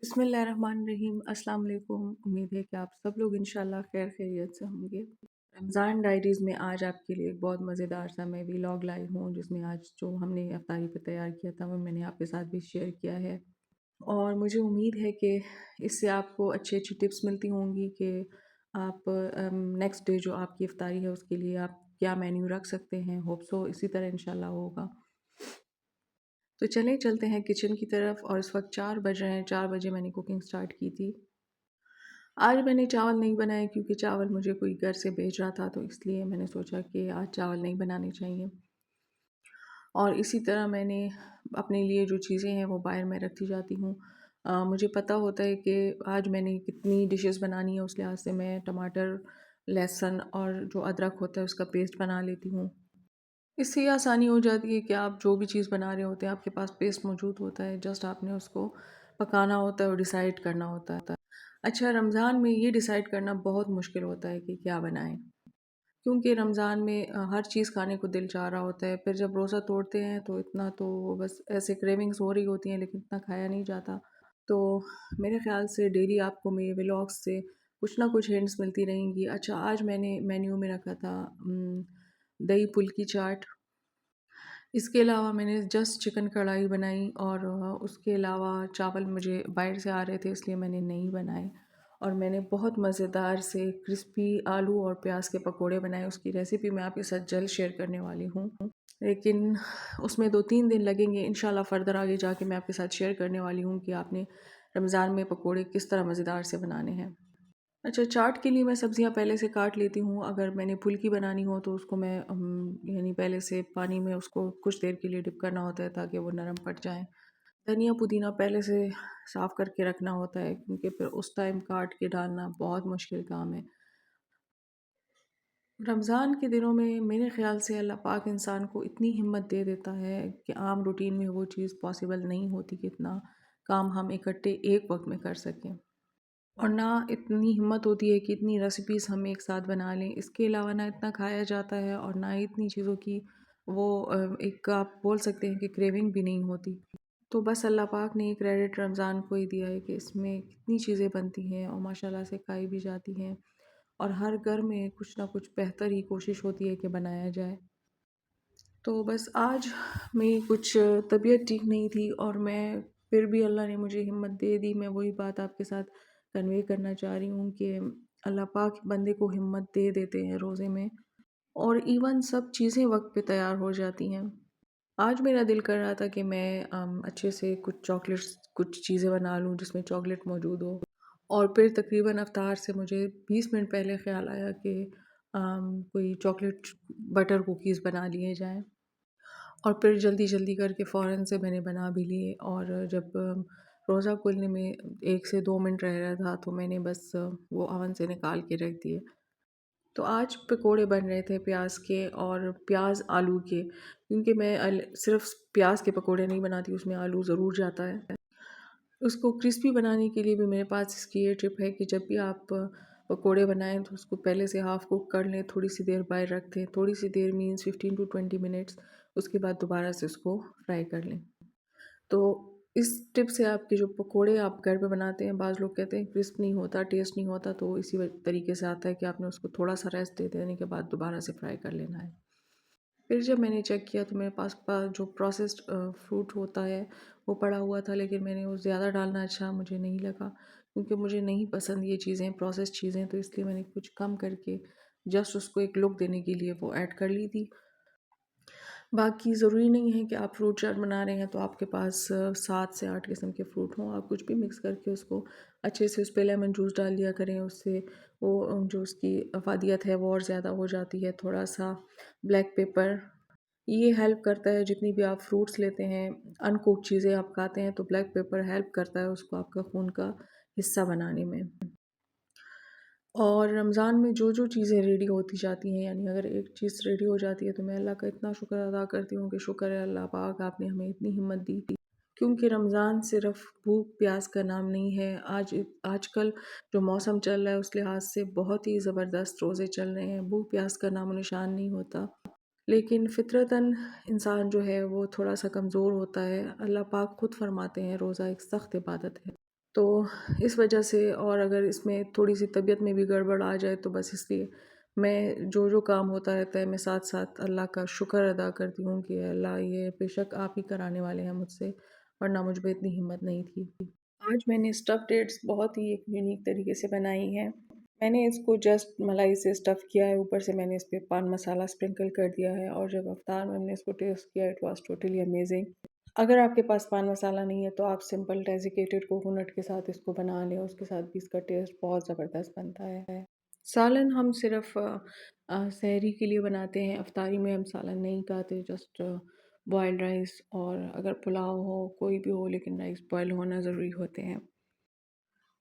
बिस्मिल्लाहिर्रहमानिर्रहीम। अस्सलाम वालेकुम। उम्मीद है कि आप सब लोग इंशाल्लाह खैर खैरियत से होंगे। रमज़ान डायरीज़ में आज आपके लिए एक बहुत मज़ेदार सा मैं व्लॉग लाई हूँ, जिसमें आज जो हमने इफ्तारी पे तैयार किया था वो मैंने आपके साथ भी शेयर किया है। और मुझे उम्मीद है कि इससे आपको अच्छी अच्छी टिप्स मिलती होंगी कि आप नेक्स्ट डे जो आपकी इफ्तारी है उसके लिए आप क्या मेन्यू रख सकते हैं। होप सो इसी तरह इंशाल्लाह होगा। तो चलें चलते हैं किचन की तरफ। और इस वक्त 4 बज रहे हैं। 4 बजे मैंने कुकिंग स्टार्ट की थी। आज मैंने चावल नहीं बनाए क्योंकि चावल मुझे कोई घर से भेज रहा था, तो इसलिए मैंने सोचा कि आज चावल नहीं बनाने चाहिए। और इसी तरह मैंने अपने लिए जो चीज़ें हैं वो बाहर में रखती जाती हूँ। मुझे पता होता है कि आज मैंने कितनी डिशेस बनानी है, उस लिहाज से मैं टमाटर, लहसुन और जो अदरक होता है उसका पेस्ट बना लेती हूँ। इससे ये आसानी हो जाती है कि आप जो भी चीज़ बना रहे होते हैं आपके पास पेस्ट मौजूद होता है, जस्ट आपने उसको पकाना होता है और डिसाइड करना होता है। अच्छा, रमज़ान में ये डिसाइड करना बहुत मुश्किल होता है कि क्या बनाएं, क्योंकि रमज़ान में हर चीज़ खाने को दिल चाह रहा होता है। फिर जब रोज़ा तोड़ते हैं तो इतना तो बस ऐसे क्रेविंग्स हो रही होती हैं, लेकिन इतना खाया नहीं जाता। तो मेरे ख़्याल से डेली आपको मेरे व्लॉग्स से कुछ ना कुछ हिंट्स मिलती रहेंगी। अच्छा, आज मैंने मेन्यू में रखा था दही पुल्की चाट। इसके अलावा मैंने जस्ट चिकन कढ़ाई बनाई, और उसके अलावा चावल मुझे बाहर से आ रहे थे इसलिए मैंने नहीं बनाए। और मैंने बहुत मज़ेदार से क्रिस्पी आलू और प्याज के पकोड़े बनाए। उसकी रेसिपी मैं आपके साथ जल्द शेयर करने वाली हूँ, लेकिन उसमें 2-3 दिन लगेंगे। इंशाल्लाह फ़र्दर आगे जाके मैं आपके साथ शेयर करने वाली हूँ कि आपने रमज़ान में पकोड़े किस तरह मज़ेदार से बनाने हैं। अच्छा, चाट के लिए मैं सब्ज़ियाँ पहले से काट लेती हूँ। अगर मैंने फुल्की बनानी हो तो उसको मैं यानी पहले से पानी में उसको कुछ देर के लिए डिप करना होता है ताकि वो नरम पड़ जाए। धनिया पुदीना पहले से साफ़ करके रखना होता है, क्योंकि फिर उस टाइम काट के डालना बहुत मुश्किल काम है। रमज़ान के दिनों में मेरे ख़्याल से अल्लाह पाक इंसान को इतनी हिम्मत दे देता है कि आम रूटीन में वो चीज़ पॉसिबल नहीं होती कि इतना काम हम इकट्ठे एक वक्त में कर सकें। और ना इतनी हिम्मत होती है कि इतनी रेसिपीज़ हम एक साथ बना लें। इसके अलावा ना इतना खाया जाता है और ना ही इतनी चीज़ों की वो एक आप बोल सकते हैं कि क्रेविंग भी नहीं होती। तो बस अल्लाह पाक ने एक क्रेडिट रमज़ान को ही दिया है कि इसमें कितनी चीज़ें बनती हैं और माशाल्लाह से खाई भी जाती हैं। और हर घर में कुछ ना कुछ बेहतर ही कोशिश होती है कि बनाया जाए। तो बस आज मेरी कुछ तबीयत ठीक नहीं थी, और मैं फिर भी अल्लाह ने मुझे हिम्मत दे दी। मैं वही बात आपके साथ कन्वे करना चाह रही हूँ कि अल्लाह पाक बंदे को हिम्मत दे देते हैं रोज़े में, और इवन सब चीज़ें वक्त पे तैयार हो जाती हैं। आज मेरा दिल कर रहा था कि मैं अच्छे से कुछ चॉकलेट्स, कुछ चीज़ें बना लूँ जिसमें चॉकलेट मौजूद हो। और फिर तकरीबन अफ्तार से मुझे 20 मिनट पहले ख़्याल आया कि कोई चॉकलेट बटर कुकीज़ बना लिए जाएँ। और फिर जल्दी-जल्दी करके फ़ौरन से मैंने बना भी लिए। और जब रोज़ा खुलने में 1 से 2 मिनट रह रहा था तो मैंने बस वो ओवन से निकाल के रख दिए। तो आज पकोड़े बन रहे थे प्याज के और प्याज आलू के, क्योंकि मैं सिर्फ प्याज के पकोड़े नहीं बनाती, उसमें आलू ज़रूर जाता है। उसको क्रिस्पी बनाने के लिए भी मेरे पास इसकी ये टिप है कि जब भी आप पकोड़े बनाएं तो उसको पहले से हाफ़ कुक कर लें, थोड़ी सी देर बाहर रख दें। थोड़ी सी देर मीन्स 15 टू 20 मिनट्स। उसके बाद दोबारा से उसको फ्राई कर लें। तो इस टिप से आपके जो पकोड़े आप घर पे बनाते हैं, बाज़ लोग कहते हैं क्रिस्प नहीं होता, टेस्ट नहीं होता, तो इसी तरीके से आता है कि आपने उसको थोड़ा सा रेस्ट दे देने के बाद दोबारा से फ्राई कर लेना है। फिर जब मैंने चेक किया तो मेरे पास जो प्रोसेस्ड फ्रूट होता है वो पड़ा हुआ था, लेकिन मैंने वो ज़्यादा डालना अच्छा मुझे नहीं लगा, क्योंकि मुझे नहीं पसंद ये चीज़ें, प्रोसेस्ड चीज़ें। तो इसलिए मैंने कुछ कम करके जस्ट उसको एक लुक देने के लिए वो ऐड कर ली थी। बाकी ज़रूरी नहीं है कि आप फ्रूट चाट बना रहे हैं तो आपके पास 7 से 8 किस्म के फ्रूट हों। आप कुछ भी मिक्स करके उसको अच्छे से उस पे लेमन जूस डाल दिया करें। उससे वो जो उसकी अफादियत है वो और ज़्यादा हो जाती है। थोड़ा सा ब्लैक पेपर ये हेल्प करता है। जितनी भी आप फ्रूट्स लेते हैं, अनकुक्ड चीज़ें आप खाते हैं, तो ब्लैक पेपर हेल्प करता है उसको आपका खून का हिस्सा बनाने में। और रमज़ान में जो चीज़ें रेडी होती जाती हैं, यानी अगर एक चीज़ रेडी हो जाती है तो मैं अल्लाह का इतना शुक्र अदा करती हूँ कि शुक्र है अल्लाह पाक आपने हमें इतनी हिम्मत दी। क्योंकि रमज़ान सिर्फ भूख प्यास का नाम नहीं है। आजकल जो मौसम चल रहा है उस लिहाज से बहुत ही ज़बरदस्त रोज़े चल रहे हैं। भूख प्यास का नामो निशान नहीं होता, लेकिन फ़ितरतन इंसान जो है वो थोड़ा सा कमज़ोर होता है। अल्लाह पाक खुद फरमाते हैं रोज़ा एक सख्त इबादत है। तो इस वजह से, और अगर इसमें थोड़ी सी तबीयत में भी गड़बड़ आ जाए तो बस इसलिए मैं जो जो काम होता रहता है मैं साथ साथ अल्लाह का शुक्र अदा करती हूँ कि अल्लाह ये बेशक आप ही कराने वाले हैं मुझसे, वरना मुझ में इतनी हिम्मत नहीं थी। आज मैंने स्टफ़ डेट्स बहुत ही एक यूनिक तरीके से बनाई हैं। मैंने इसको जस्ट मलाई से स्टफ़ किया है, ऊपर से मैंने इस पे पान मसाला स्प्रिंकल कर दिया है, और जब अफ्तार में हमने इसको टेस्ट किया इट वाज़ टोटली अमेजिंग। अगर आपके पास पान मसाला नहीं है तो आप सिंपल डेज़िकेटेड कोकोनट के साथ इसको बना लें, उसके साथ भी इसका टेस्ट बहुत ज़बरदस्त बनता है। सालन हम सिर्फ़ सहरी के लिए बनाते हैं, अफ्तारी में हम सालन नहीं खाते, जस्ट बॉइल्ड राइस, और अगर पुलाव हो कोई भी हो लेकिन राइस बॉयल होना ज़रूरी होते हैं।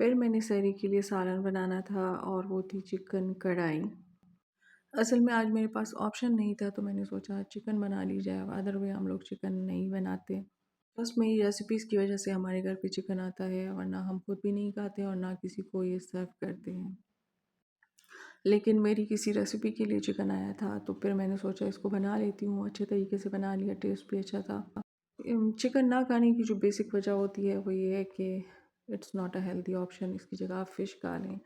फिर मैंने सहरी के लिए सालन बनाना था और वो थी चिकन कढ़ाई। असल में आज मेरे पास ऑप्शन नहीं था तो मैंने सोचा चिकन बना ली जाए, अदरवाइज़ हम लोग चिकन नहीं बनाते। बस मेरी रेसिपीज़ की वजह से हमारे घर पे चिकन आता है, वरना हम खुद भी नहीं खाते और ना किसी को ये सर्व करते हैं। लेकिन मेरी किसी रेसिपी के लिए चिकन आया था तो फिर मैंने सोचा इसको बना लेती हूँ, अच्छे तरीके से बना लिया, टेस्ट भी अच्छा था। चिकन ना खाने की जो बेसिक वजह होती है वो ये है कि it's not a healthy option. इसकी जगह आप फ़िश खा लें,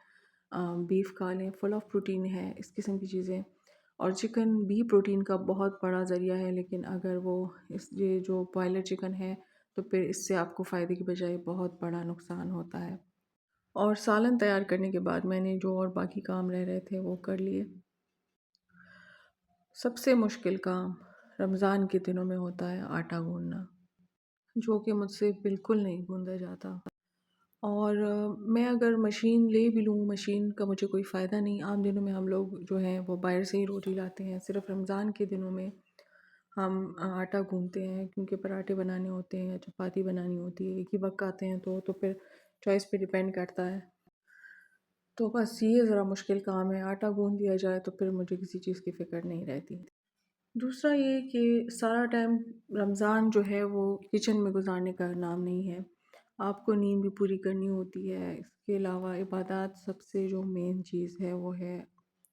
बीफ खा लें, फुल ऑफ प्रोटीन है इस किस्म की चीज़ें। और चिकन भी प्रोटीन का बहुत बड़ा ज़रिया है, लेकिन अगर वो इस ये जो बॉयलर चिकन है तो फिर इससे आपको फ़ायदे की बजाय बहुत बड़ा नुकसान होता है। और सालन तैयार करने के बाद मैंने जो और बाकी काम रह रहे थे वो कर लिए। सबसे मुश्किल काम रमज़ान के दिनों में होता है आटा गूँदना, जो कि मुझसे बिल्कुल नहीं गूँदा जाता। और मैं अगर मशीन ले भी लूँ, मशीन का मुझे कोई फ़ायदा नहीं। आम दिनों में हम लोग जो हैं वो बाहर से ही रोटी लाते हैं। सिर्फ़ रमज़ान के दिनों में हम आटा गूँथते हैं, क्योंकि पराठे बनाने होते हैं या चपाती बनानी होती है, एक ही वक्त आते हैं तो फिर चॉइस पे डिपेंड करता है। तो बस ये ज़रा मुश्किल काम है, आटा गूँथ दिया जाए तो फिर मुझे किसी चीज़ की फ़िक्र नहीं रहती। दूसरा ये कि सारा टाइम रमज़ान जो है वो किचन में गुज़ारने का नाम नहीं है। आपको नींद भी पूरी करनी होती है। इसके अलावा इबादत सबसे जो मेन चीज़ है वो है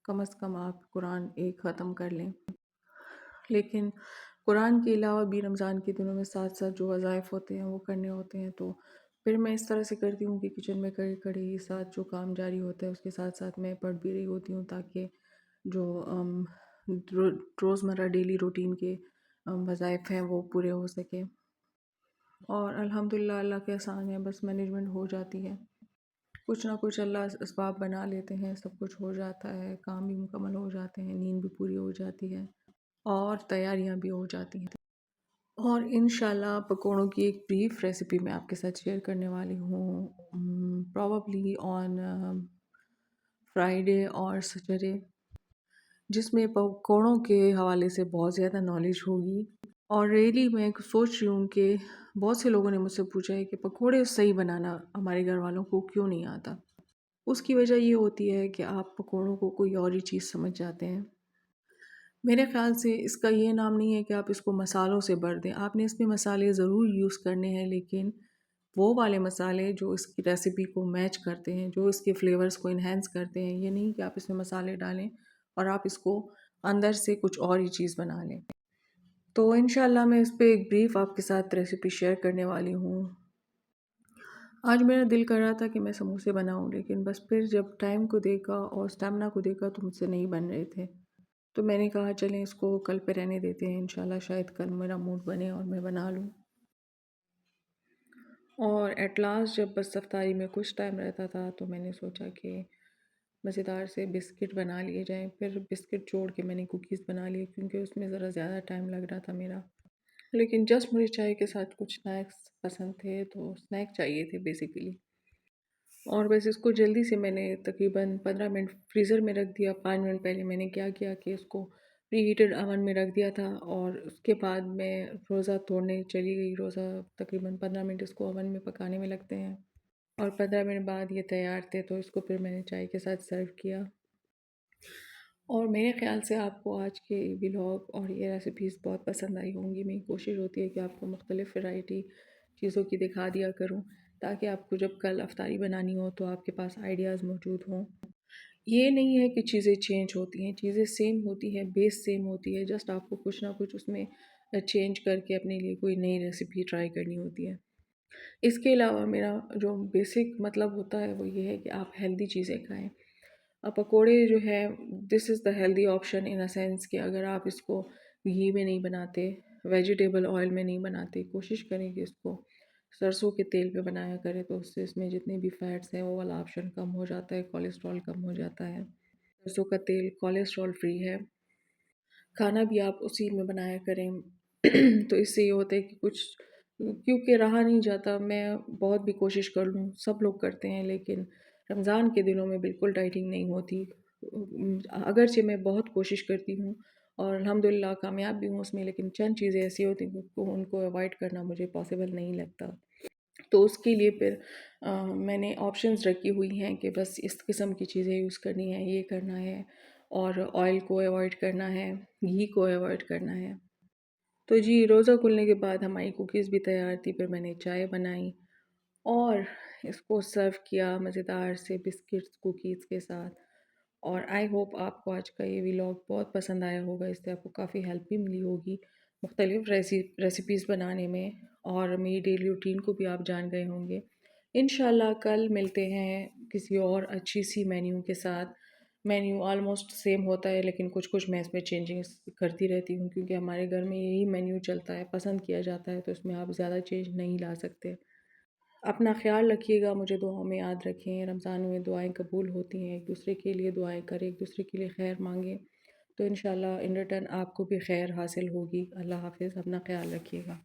कम से कम आप कुरान एक ख़त्म कर लें। लेकिन कुरान के अलावा भी रमज़ान के दिनों में साथ-साथ जो वज़ाइफ होते हैं वो करने होते हैं, तो फिर मैं इस तरह से करती हूँ कि किचन में खड़े-खड़े ही साथ जो काम जारी होता है उसके साथ-साथ मैं पढ़ भी रही होती हूँ, ताकि जो रोज़मर्रा डेली रूटीन के वज़ाइफ हैं वो पूरे हो सकें। और अल्हम्दुलिल्लाह अल्लाह के एहसान है, बस मैनेजमेंट हो जाती है। कुछ ना कुछ अल्लाह असबाब बना लेते हैं, सब कुछ हो जाता है, काम भी मुकम्मल हो जाते हैं, नींद भी पूरी हो जाती है और तैयारियाँ भी हो जाती हैं। और इंशाल्लाह पकौड़ों की एक ब्रीफ रेसिपी मैं आपके साथ शेयर करने वाली हूँ, प्रॉबली ऑन फ्राइडे और सैटरडे, जिसमें पकौड़ों के हवाले से बहुत ज़्यादा नॉलेज होगी। और रियली मैं सोच रही हूँ कि बहुत से लोगों ने मुझसे पूछा है कि पकौड़े सही बनाना हमारे घर वालों को क्यों नहीं आता। उसकी वजह ये होती है कि आप पकौड़ों को कोई और ही चीज़ समझ जाते हैं। मेरे ख़्याल से इसका ये नाम नहीं है कि आप इसको मसालों से भर दें। आपने इसमें मसाले ज़रूर यूज़ करने हैं, लेकिन वो वाले मसाले जो इसकी रेसिपी को मैच करते हैं, जो इसके फ्लेवर्स को एनहांस करते हैं। ये नहीं कि आप इसमें मसाले डालें और आप इसको अंदर से कुछ और ही चीज़ बना लें। तो इंशाल्लाह मैं इस पे एक ब्रीफ आपके साथ रेसिपी शेयर करने वाली हूँ। आज मेरा दिल कर रहा था कि मैं समोसे बनाऊँ, लेकिन बस फिर जब टाइम को देखा और स्टेमिना को देखा तो मुझसे नहीं बन रहे थे। तो मैंने कहा चलें इसको कल पे रहने देते हैं, इंशाल्लाह शायद कल मेरा मूड बने और मैं बना लूँ। और एट लास्ट जब बस अफ्तारी में कुछ टाइम रहता था तो मैंने सोचा कि मज़ेदार से बिस्किट बना लिए जाएँ। फिर बिस्किट छोड़ के मैंने कुकीज़ बना लिए, क्योंकि उसमें ज़रा ज़्यादा टाइम लग रहा था मेरा। लेकिन जस्ट मुझे चाय के साथ कुछ स्नैक्स पसंद थे, तो स्नैक चाहिए थे बेसिकली। और बस इसको जल्दी से मैंने तकरीबन 15 मिनट फ्रीज़र में रख दिया। 5 मिनट पहले मैंने क्या किया कि इसको प्रीहीटेड अवन में रख दिया था, और उसके बाद मैं रोज़ा तोड़ने चली गई। रोज़ा तकरीबन 15 मिनट इसको अवन में पकाने में लगते हैं, और 15 मिनट बाद ये तैयार थे, तो इसको फिर मैंने चाय के साथ सर्व किया। और मेरे ख़्याल से आपको आज के व्लॉग और ये रेसिपीज़ बहुत पसंद आई होंगी। मेरी कोशिश होती है कि आपको मुख्तलिफ़ वैरायटी चीज़ों की दिखा दिया करूं, ताकि आपको जब कल अफ्तारी बनानी हो तो आपके पास आइडियाज़ मौजूद हों। ये नहीं है कि चीज़ें चेंज होती हैं, चीज़ें सेम होती हैं, बेस सेम होती है, जस्ट आपको कुछ ना कुछ उसमें चेंज करके अपने लिए कोई नई रेसिपी ट्राई करनी होती है। इसके अलावा मेरा जो बेसिक मतलब होता है वो ये है कि आप हेल्दी चीज़ें खाएँ। पकोड़े जो है, this is the healthy option in a sense कि अगर आप इसको घी में नहीं बनाते, वेजिटेबल ऑयल में नहीं बनाते, कोशिश करें कि इसको सरसों के तेल पे बनाया करें, तो उससे इसमें जितने भी फैट्स हैं वो वाला ऑप्शन कम हो जाता है, कोलेस्ट्रॉल कम हो जाता है। सरसों का तेल कोलेस्ट्रॉल फ्री है। खाना भी आप उसी में बनाया करें। तो इससे ये होता है कि कुछ, क्योंकि रहा नहीं जाता, मैं बहुत भी कोशिश कर लूँ, सब लोग करते हैं, लेकिन रमज़ान के दिनों में बिल्कुल डाइटिंग नहीं होती। अगरचे मैं बहुत कोशिश करती हूँ और अल्हम्दुलिल्लाह कामयाब भी हूँ उसमें, लेकिन चंद चीज़ें ऐसी होती हैं कि उनको अवॉइड करना मुझे पॉसिबल नहीं लगता। तो उसके लिए फिर मैंने ऑप्शंस रखी हुई हैं कि बस इस किस्म की चीज़ें यूज़ करनी है, ये करना है, और ऑयल को अवॉइड करना है, घी को अवॉइड करना है। तो जी, रोज़ा खुलने के बाद हमारी कुकीज़ भी तैयार थी, फिर मैंने चाय बनाई और इसको सर्व किया मज़ेदार से बिस्किट्स कुकीज़ के साथ। और आई होप आपको आज का ये व्लॉग बहुत पसंद आया होगा, इससे आपको काफ़ी हेल्प भी मिली होगी मुख्तलिफ़ रेसिपीज़ बनाने में, और मेरी डेली रूटीन को भी आप जान गए होंगे। इंशाल्लाह कल मिलते हैं किसी और अच्छी सी मेन्यू के साथ। मेन्यू ऑलमोस्ट सेम होता है, लेकिन कुछ कुछ मैं इसमें चेंजेस करती रहती हूँ, क्योंकि हमारे घर में यही मेन्यू चलता है, पसंद किया जाता है, तो इसमें आप ज़्यादा चेंज नहीं ला सकते। अपना ख़्याल रखिएगा, मुझे दुआओं में याद रखें। रमज़ान में दुआएं कबूल होती हैं, एक दूसरे के लिए दुआएं करें, एक दूसरे के लिए खैर मांगें, तो इंशाल्लाह इन रिटर्न आपको भी खैर हासिल होगी। अल्लाह हाफ़िज़, अपना ख़्याल रखिएगा।